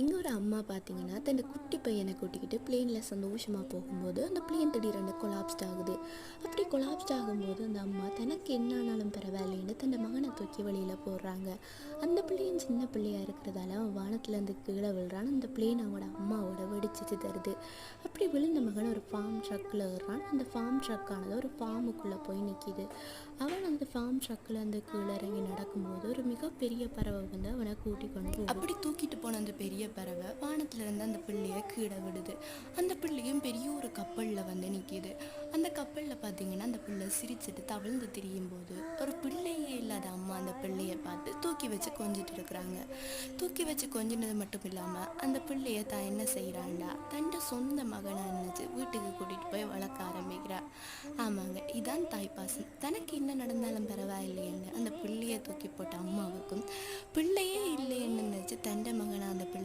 இங்கே ஒரு அம்மா பார்த்தீங்கன்னா தன் குட்டி பையனை கூட்டிக்கிட்டு பிளேனில் சந்தோஷமாக போகும்போது அந்த பிளேன் திடீரென்று கொலாப்ஸ்ட் ஆகுது. அப்படி கொலாப்ஸ்ட் ஆகும்போது அந்த அம்மா தனக்கு என்ன ஆனாலும் பரவாயில்லைன்னு தன் மகனை தூக்கி வெளியில் போடுறாங்க. அந்த பிள்ளையும் சின்ன பிள்ளையாக இருக்கிறதால அவன் வானத்துலேருந்து கீழே விழுறான். அந்த பிளேன் அவனோட அம்மாவோட வெடிச்சிட்டு தருது. அப்படி விழுந்த மகன் ஒரு ஃபார்ம் ட்ரக்கில் ஏறுறான். அந்த ஃபார்ம் ட்ரக்கானது ஒரு ஃபார்முக்குள்ளே போய் நிற்கிது. அவன் அந்த ஃபார்ம் ட்ரக்கில் அந்த கீழே இறங்கி நடக்கும்போது ஒரு மிகப்பெரிய பறவை வந்து அவனை கூட்டி கொண்டு போகுது. அப்படி தூக்கிட்டு போன அந்த பெரிய பறவை வானத்துல இருந்து அந்த பிள்ளைய கீழே விடுது. அந்த பிள்ளையும் பெரிய ஒரு கப்பல்ல வந்து நிக்குது. அந்த கப்பல்ல பாத்தீங்கன்னா அந்த பிள்ளை சிரிச்சுட்டு தவழ்ந்து திரியும் போது ஒரு பிள்ளையே இல்லாத அம்மா அந்த பிள்ளைய பார்த்து தூக்கி வச்சு கொஞ்சிட்டு இருக்கிறாங்க. தூக்கி வச்சு கொஞ்சினது மட்டும் இல்லாம அந்த பிள்ளைய தான் என்ன செய்யறாண்டா தன் சொந்த மகனை நினைச்சு வீட்டுக்கு கூட்டிட்டு போய் வளர்க்க ஆரம்பிக்கிறா. ஆமாங்க, இதான் தாய்ப்பாசம். தனக்கு என்ன நடந்தாலும் பரவாயில்லையேன்னு அந்த பிள்ளைய தூக்கி போட்ட அம்மாவுக்கும் பிள்ளையே இல்லைன்னு நினைச்சு தண்ட மகனா அந்த பிள்ளை